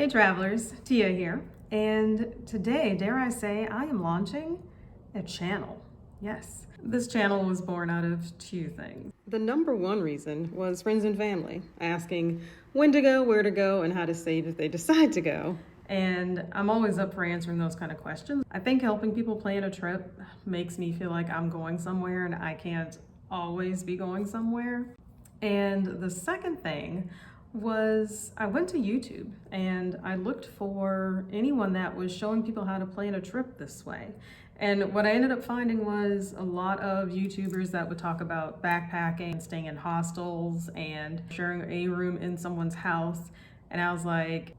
Hey travelers, Tia here, and today, dare I say, I am launching a channel. Yes, this channel was born out of two things. The number one reason was friends and family asking when to go, where to go, and how to save if they decide to go. And I'm always up for answering those kind of questions. I think helping people plan a trip makes me feel like I'm going somewhere and I can't always be going somewhere. And the second thing was I went to YouTube and I looked for anyone that was showing people how to plan a trip this way. And what I ended up finding was a lot of YouTubers that would talk about backpacking, staying in hostels, and sharing a room in someone's house. And I was like,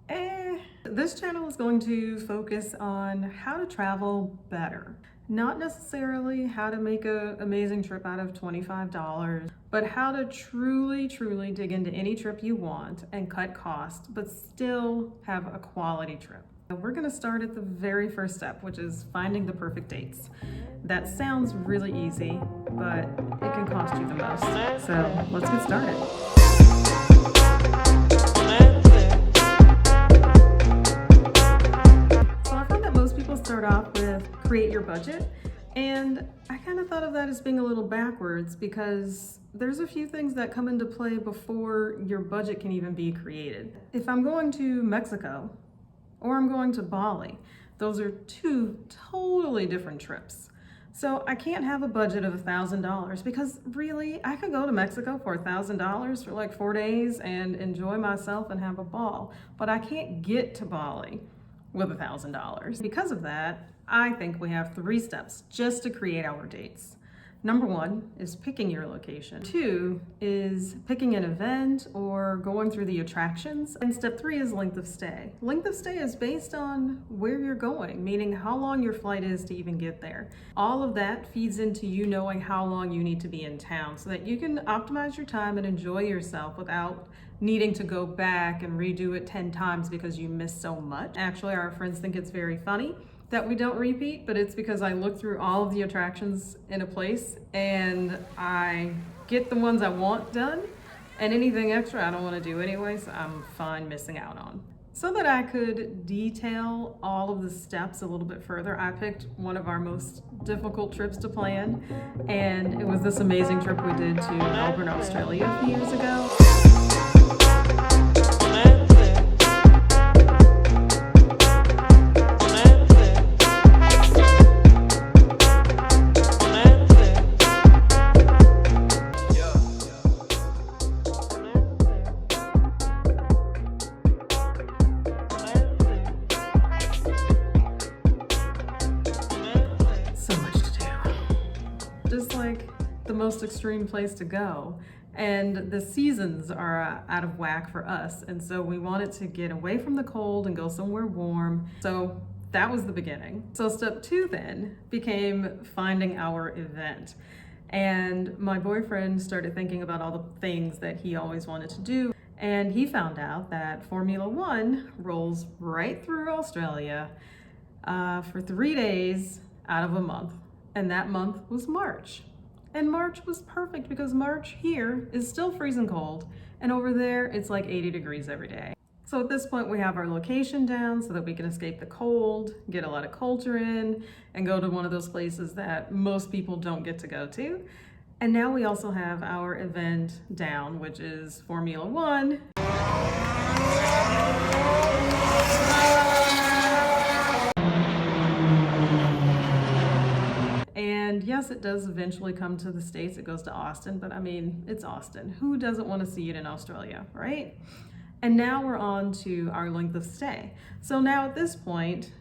this channel is going to focus on how to travel better. Not necessarily how to make an amazing trip out of $25, but how to truly dig into any trip you want and cut costs, but still have a quality trip. We're gonna start at the very first step, which is finding the perfect dates. That sounds really easy, but it can cost you the most. So let's get started. Start off with create your budget, and I kind of thought of that as being a little backwards because there's a few things that come into play before your budget can even be created. If I'm going to Mexico or I'm going to Bali, those are two totally different trips. So I can't have a budget of $1,000 because really I could go to Mexico for $1,000 for like 4 days and enjoy myself and have a ball, but I can't get to Bali with $1,000. Because of that, I think we have 3 steps just to create our dates. Number 1 is picking your location. 2 is picking an event or going through the attractions. And step 3 is length of stay. Length of stay is based on where you're going, meaning how long your flight is to even get there. All of that feeds into you knowing how long you need to be in town so that you can optimize your time and enjoy yourself without needing to go back and redo it 10 times because you missed so much. Actually, our friends think it's very funny that we don't repeat, but it's because I look through all of the attractions in a place and I get the ones I want done, and anything extra I don't want to do anyway, so I'm fine missing out on. So that I could detail all of the steps a little bit further, I picked one of our most difficult trips to plan, and it was this amazing trip we did to Melbourne, Australia a few years ago. Just like the most extreme place to go, and the seasons are out of whack for us, and so we wanted to get away from the cold and go somewhere warm. So that was the beginning. So step 2 then became finding our event, and my boyfriend started thinking about all the things that he always wanted to do, and he found out that Formula One rolls right through Australia for 3 days out of a month. And that month was March. And March was perfect because March here is still freezing cold, and over there it's like 80 degrees every day. So at this point we have our location down so that we can escape the cold, get a lot of culture in, and go to one of those places that most people don't get to go to. And now we also have our event down, which is Formula One. And yes, it does eventually come to the States. It goes to Austin, but I mean, it's Austin. Who doesn't want to see it in Australia, right? And now we're on to our length of stay. So now at this point,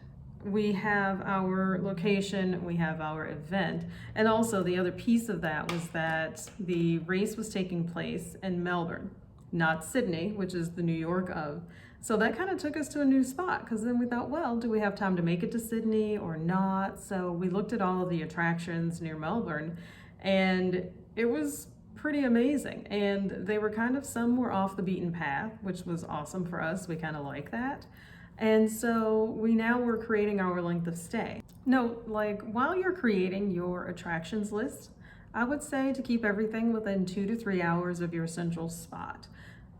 we have our location, we have our event. And also the other piece of that was that the race was taking place in Melbourne, not Sydney, which is the New York of. So that kind of took us to a new spot, because then we thought, well, do we have time to make it to Sydney or not? So we looked at all of the attractions near Melbourne, and it was pretty amazing. And they were some were off the beaten path, which was awesome for us. We kind of like that. And so we now were creating our length of stay. Note, like while you're creating your attractions list, I would say to keep everything within 2 to 3 hours of your central spot.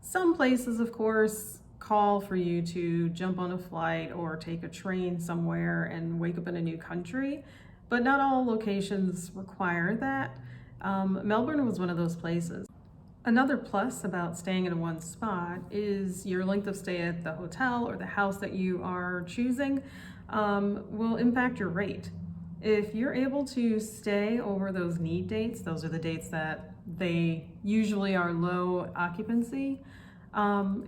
Some places, of course, call for you to jump on a flight or take a train somewhere and wake up in a new country, but not all locations require that. Melbourne was one of those places. Another plus about staying in one spot is your length of stay at the hotel or the house that you are choosing will impact your rate. If you're able to stay over those need dates, those are the dates that they usually are low occupancy,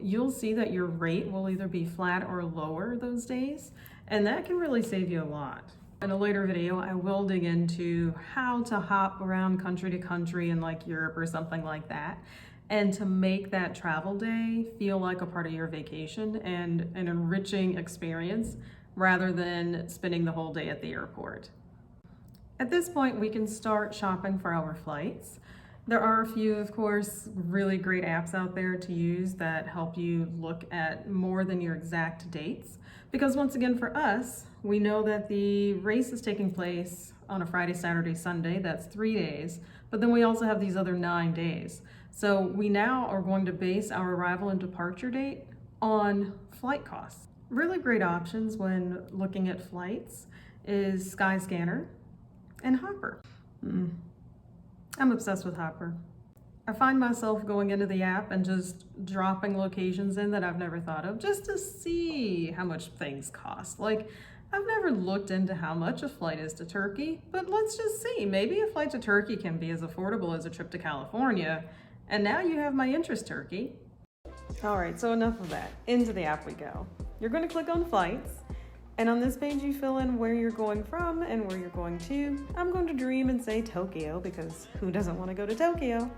you'll see that your rate will either be flat or lower those days, and that can really save you a lot. In a later video, I will dig into how to hop around country to country in like Europe or something like that, and to make that travel day feel like a part of your vacation and an enriching experience rather than spending the whole day at the airport. At this point, we can start shopping for our flights. There are a few, of course, really great apps out there to use that help you look at more than your exact dates. Because once again, for us, we know that the race is taking place on a Friday, Saturday, Sunday. That's 3 days. But then we also have these other 9 days. So we now are going to base our arrival and departure date on flight costs. Really great options when looking at flights is SkyScanner and Hopper. I'm obsessed with Hopper. I find myself going into the app and just dropping locations in that I've never thought of just to see how much things cost. Like, I've never looked into how much a flight is to Turkey, but let's just see. Maybe a flight to Turkey can be as affordable as a trip to California. And now you have my interest, Turkey. All right, so enough of that. Into the app we go. You're going to click on flights. And on this page, you fill in where you're going from and where you're going to. I'm going to dream and say Tokyo because who doesn't want to go to Tokyo?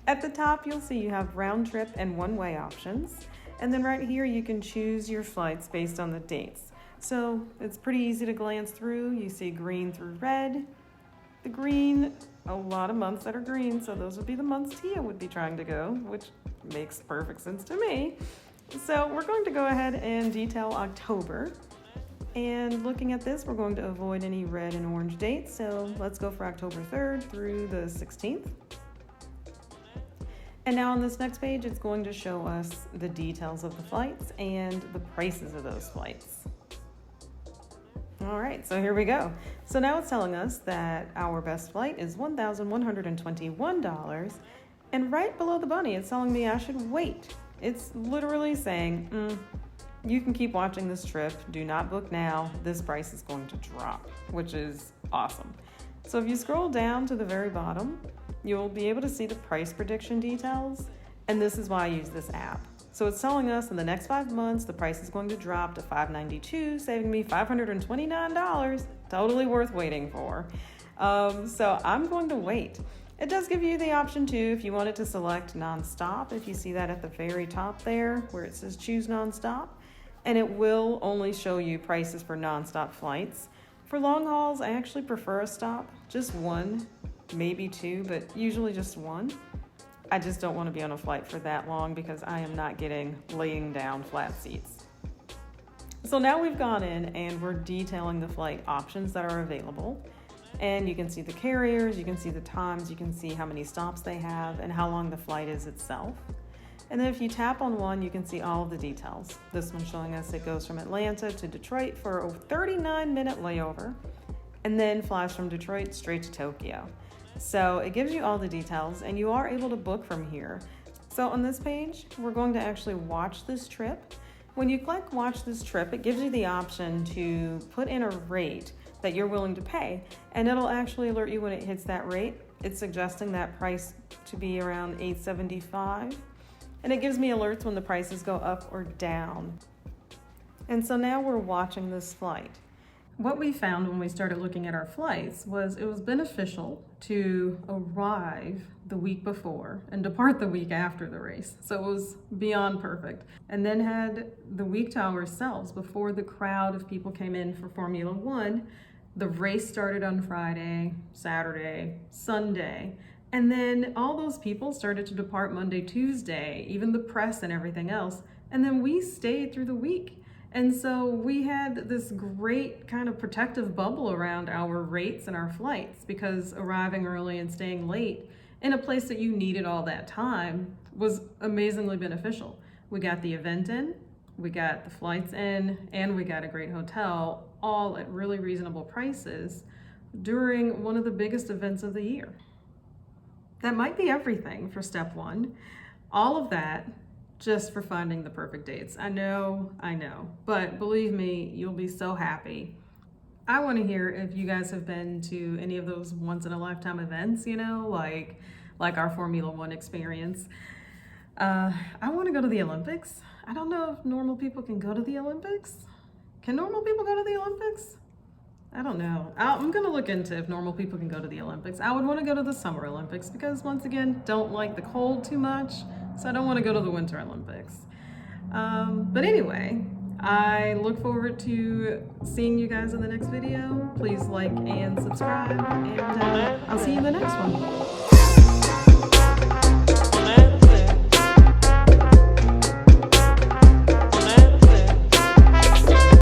At the top, you'll see you have round trip and one-way options. And then right here, you can choose your flights based on the dates. So it's pretty easy to glance through. You see green through red. The green, a lot of months that are green, so those would be the months Tia would be trying to go, which makes perfect sense to me. So we're going to go ahead and detail October. And looking at this, we're going to avoid any red and orange dates. So let's go for October 3rd through the 16th. And now on this next page, it's going to show us the details of the flights and the prices of those flights. All right, so here we go. So now it's telling us that our best flight is $1,121. And right below the bunny, it's telling me I should wait. It's literally saying, you can keep watching this trip. Do not book now. This price is going to drop, which is awesome. So if you scroll down to the very bottom, you'll be able to see the price prediction details. And this is why I use this app. So it's telling us in the next 5 months, the price is going to drop to $592, saving me $529. Totally worth waiting for. So I'm going to wait. It does give you the option too, if you wanted to select nonstop, if you see that at the very top there where it says choose nonstop. And it will only show you prices for nonstop flights. For long hauls, I actually prefer a stop, just one, maybe two, but usually just one. I just don't want to be on a flight for that long because I am not getting laying down flat seats. So now we've gone in and we're detailing the flight options that are available. And you can see the carriers, you can see the times, you can see how many stops they have and how long the flight is itself. And then if you tap on one, you can see all of the details. This one's showing us it goes from Atlanta to Detroit for a 39-minute layover and then flies from Detroit straight to Tokyo. So it gives you all the details and you are able to book from here. So on this page, we're going to actually watch this trip. When you click watch this trip, it gives you the option to put in a rate that you're willing to pay, and it'll actually alert you when it hits that rate. It's suggesting that price to be around $875. And it gives me alerts when the prices go up or down. And so now we're watching this flight. What we found when we started looking at our flights was it was beneficial to arrive the week before and depart the week after the race. So it was beyond perfect. And then had the week to ourselves before the crowd of people came in for Formula One. The race started on Friday, Saturday, Sunday. And then all those people started to depart Monday, Tuesday, even the press and everything else. And then we stayed through the week. And so we had this great kind of protective bubble around our rates and our flights because arriving early and staying late in a place that you needed all that time was amazingly beneficial. We got the event in, we got the flights in, and we got a great hotel, all at really reasonable prices during one of the biggest events of the year. That might be everything for step one. All of that just for finding the perfect dates. I know, but believe me, you'll be so happy. I want to hear if you guys have been to any of those once in a lifetime events, you know, like our Formula One experience. I want to go to the Olympics. I don't know if normal people can go to the Olympics. Can normal people go to the Olympics? I don't know. I'm gonna look into if normal people can go to the Olympics. I would want to go to the Summer Olympics because, once again, don't like the cold too much, so I don't want to go to the Winter Olympics. But anyway, I look forward to seeing you guys in the next video. Please like and subscribe, and I'll see you in the next one.